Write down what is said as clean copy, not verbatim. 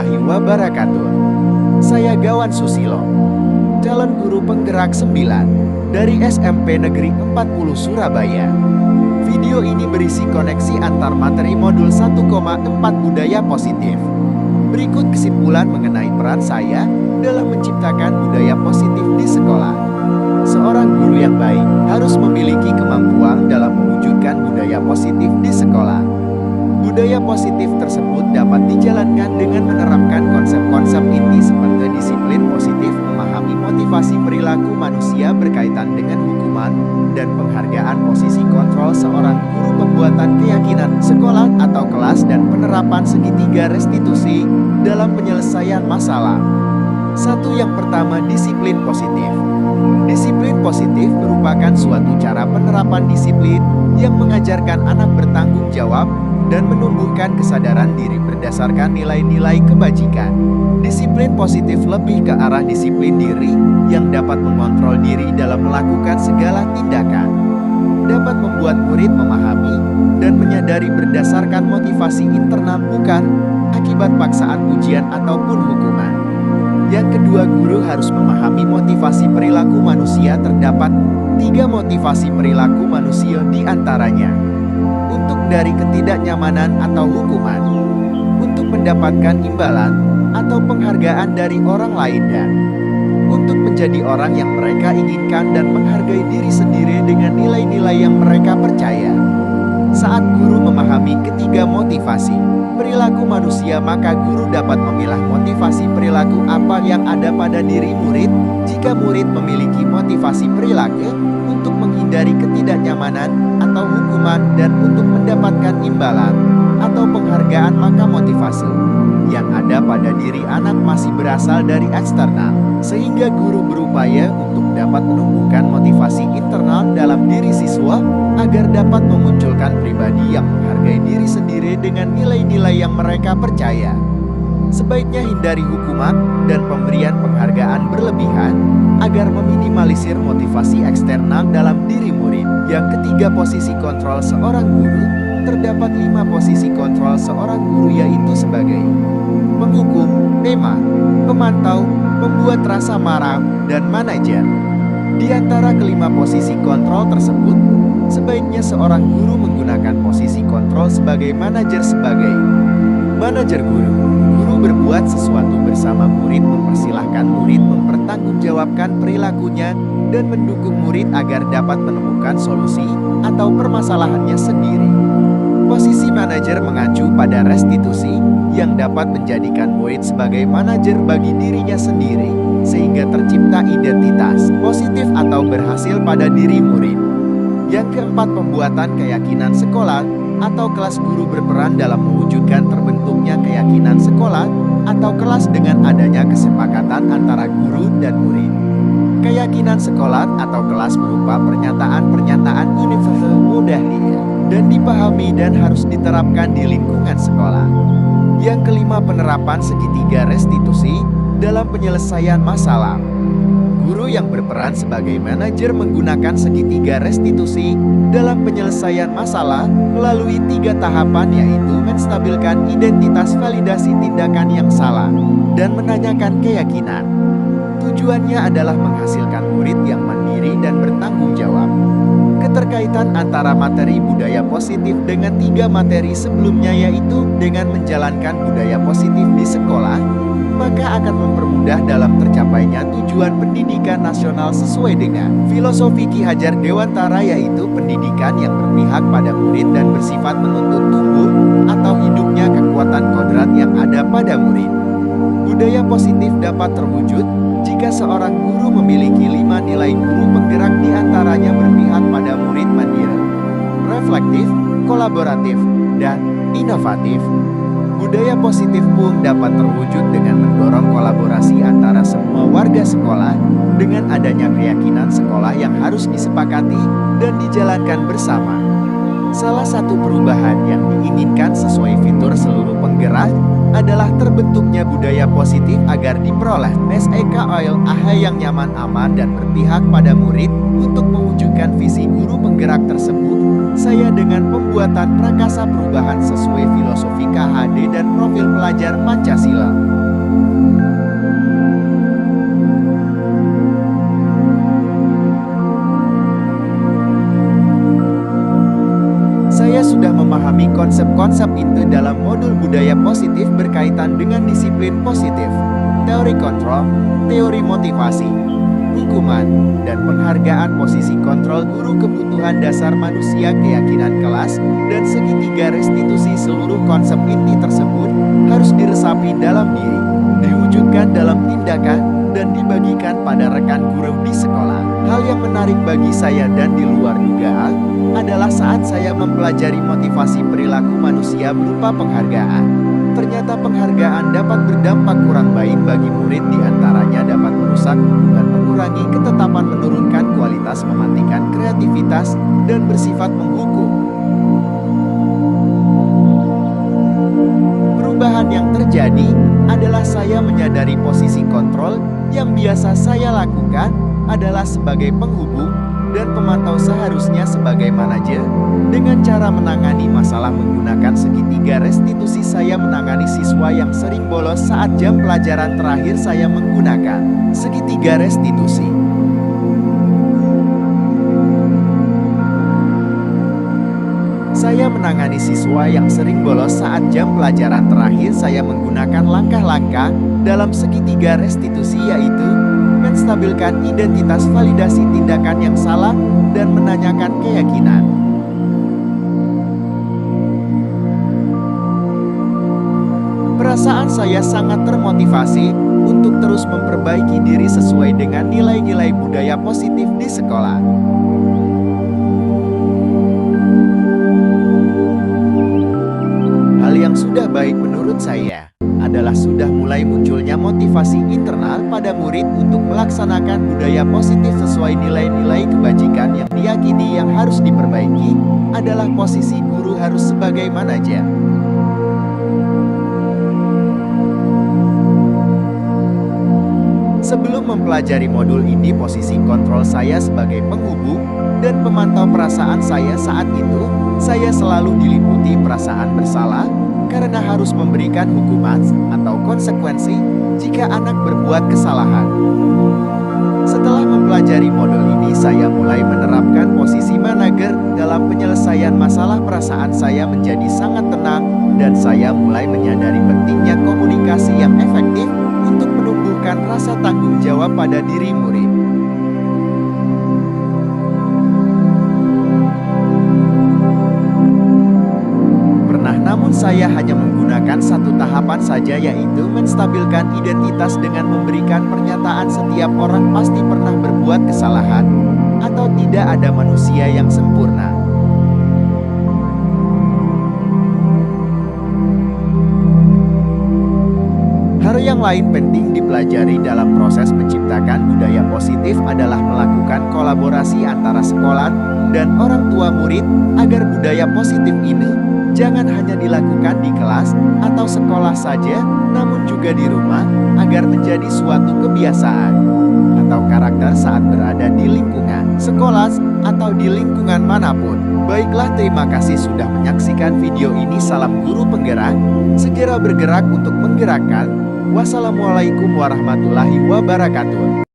warahmatullahi wabarakatuh. Saya Gawan Susilo, calon guru penggerak 9 dari SMP Negeri 40 Surabaya. Video ini berisi koneksi antar materi modul 1,4 budaya positif. Berikut kesimpulan mengenai peran saya dalam menciptakan budaya positif di sekolah. Seorang guru yang baik harus memiliki kemampuan dalam mewujudkan budaya positif di sekolah. Budaya positif tersebut dapat dijalankan dengan menerapkan konsep-konsep inti seperti disiplin positif, memahami motivasi perilaku manusia berkaitan dengan hukuman, dan penghargaan posisi kontrol seorang guru, pembuatan keyakinan sekolah atau kelas, dan penerapan segitiga restitusi dalam penyelesaian masalah. Yang pertama, disiplin positif. Disiplin positif merupakan suatu cara penerapan disiplin yang mengajarkan anak bertanggung jawab dan menumbuhkan kesadaran diri berdasarkan nilai-nilai kebajikan. Disiplin positif lebih ke arah disiplin diri yang dapat mengontrol diri dalam melakukan segala tindakan. Dapat membuat murid memahami dan menyadari berdasarkan motivasi internal, bukan akibat paksaan ujian ataupun hukuman. Yang kedua, guru harus memahami motivasi perilaku manusia. Terdapat 3 motivasi perilaku manusia, di antaranya untuk dari ketidaknyamanan atau hukuman, untuk mendapatkan imbalan atau penghargaan dari orang lain, dan untuk menjadi orang yang mereka inginkan dan menghargai diri sendiri dengan nilai-nilai yang mereka percaya. Saat guru memahami ketiga motivasi perilaku manusia, maka guru dapat memilah motivasi perilaku apa yang ada pada diri murid. Jika murid memiliki motivasi perilaku untuk menghindari ketidaknyamanan atau hukuman dan untuk mendapatkan imbalan atau penghargaan, maka motivasi yang ada pada diri anak masih berasal dari eksternal, sehingga guru berupaya untuk dapat menumbuhkan motivasi internal dalam diri siswa agar dapat memunculkan pribadi yang menghargai diri sendiri dengan nilai-nilai yang mereka percaya. Sebaiknya hindari hukuman dan pemberian penghargaan berlebihan agar meminimalisir motivasi eksternal dalam diri murid. Yang ketiga, posisi kontrol seorang guru. Terdapat 5 posisi kontrol seorang guru, yaitu sebagai penghukum, tema, pemantau, pembuat rasa marah, dan manajer. Di antara kelima posisi kontrol tersebut, sebaiknya seorang guru menggunakan posisi kontrol sebagai manajer. Sebagai manajer guru, guru berbuat sesuatu bersama murid, mempersilahkan murid mempertanggungjawabkan perilakunya dan mendukung murid agar dapat menemukan solusi atau permasalahannya sendiri. Posisi manajer mengacu pada restitusi yang dapat menjadikan murid sebagai manajer bagi dirinya sendiri, sehingga tercipta identitas positif atau berhasil pada diri murid. Yang keempat, pembuatan keyakinan sekolah atau kelas. Guru berperan dalam mewujudkan terbentuknya keyakinan sekolah atau kelas dengan adanya kesepakatan antara guru dan murid. Keyakinan sekolah atau kelas berupa pernyataan-pernyataan universal, mudah dan dipahami dan harus diterapkan di lingkungan sekolah. Yang kelima, penerapan segitiga restitusi dalam penyelesaian masalah. Guru yang berperan sebagai manajer menggunakan segitiga restitusi dalam penyelesaian masalah melalui 3 tahapan, yaitu menstabilkan identitas, validasi tindakan yang salah, dan menanyakan keyakinan. Tujuannya adalah menghasilkan murid yang mandiri dan bertanggung jawab. Keterkaitan antara materi budaya positif dengan 3 materi sebelumnya, yaitu dengan menjalankan budaya positif di sekolah, maka akan mempermudah dalam tercapainya tujuan pendidikan nasional sesuai dengan filosofi Ki Hajar Dewantara, yaitu pendidikan yang berpihak pada murid dan bersifat menuntut tumbuh atau hidupnya kekuatan kodrat yang ada pada murid. Budaya positif dapat terwujud jika seorang guru memiliki 5 nilai guru penggerak, di antaranya berpihak pada murid, mandiri, reflektif, kolaboratif, dan inovatif. Budaya positif pun dapat terwujud dengan mendorong kolaborasi antara semua warga sekolah dengan adanya keyakinan sekolah yang harus disepakati dan dijalankan bersama. Salah satu perubahan yang diinginkan sesuai fitur seluruh penggerak adalah terbentuknya budaya positif agar diperoleh SEKOL yang nyaman, aman, dan berpihak pada murid. Untuk mewujudkan visi guru penggerak tersebut, saya dengan pembuatan prakasa perubahan sesuai filosofi KHD dan profil pelajar Pancasila. berkaitan dengan disiplin positif, teori kontrol, teori motivasi, hukuman, dan penghargaan posisi kontrol guru kebutuhan dasar manusia keyakinan kelas, dan segitiga restitusi. Seluruh konsep inti tersebut harus diresapi dalam diri, diwujudkan dalam tindakan, dan dibagikan pada rekan guru di sekolah. Hal yang menarik bagi saya dan di luar dugaan adalah saat saya mempelajari motivasi perilaku manusia berupa penghargaan. Ternyata penghargaan dapat berdampak kurang baik bagi murid, diantaranya dapat merusak hubungan, mengurangi ketetapan, menurunkan kualitas, mematikan kreativitas, dan bersifat menghukum. Perubahan yang terjadi adalah saya menyadari posisi kontrol yang biasa saya lakukan adalah sebagai penghubung dan pemantau, seharusnya sebagai manajer. Dengan cara menangani masalah menggunakan segitiga restitusi, saya menangani siswa yang sering bolos saat jam pelajaran terakhir. Saya menggunakan segitiga restitusi. Saya menangani siswa yang sering bolos saat jam pelajaran terakhir. Saya menggunakan langkah-langkah dalam segitiga restitusi, yaitu menstabilkan identitas, validasi tindakan yang salah, dan menanyakan keyakinan. Perasaan saya sangat termotivasi untuk terus memperbaiki diri sesuai dengan nilai-nilai budaya positif di sekolah. Hal yang sudah baik menurut saya adalah sudah mulai munculnya motivasi internal pada murid untuk melaksanakan budaya positif sesuai nilai-nilai kebajikan yang diyakini. Yang harus diperbaiki adalah posisi guru harus sebagai manajer. Sebelum mempelajari modul ini, posisi kontrol saya sebagai penghubung dan pemantau perasaan saya saat itu, saya selalu diliputi perasaan bersalah karena harus memberikan hukuman atau konsekuensi jika anak berbuat kesalahan. Setelah mempelajari modul ini, saya mulai menerapkan posisi manajer dalam penyelesaian masalah. Perasaan saya menjadi sangat tenang dan saya mulai menyadari pentingnya komunikasi yang efektif untuk menumbuhkan rasa tanggung jawab pada diri murid. Namun saya hanya menggunakan satu tahapan saja, yaitu menstabilkan identitas dengan memberikan pernyataan setiap orang pasti pernah berbuat kesalahan, atau tidak ada manusia yang sempurna. Hal yang lain penting dipelajari dalam proses menciptakan budaya positif adalah melakukan kolaborasi antara sekolah dan orang tua murid agar budaya positif ini jangan hanya dilakukan di kelas atau sekolah saja, namun juga di rumah, agar menjadi suatu kebiasaan atau karakter saat berada di lingkungan sekolah atau di lingkungan manapun. Baiklah, terima kasih sudah menyaksikan video ini. Salam guru penggerak, segera bergerak untuk menggerakkan. Wassalamualaikum warahmatullahi wabarakatuh.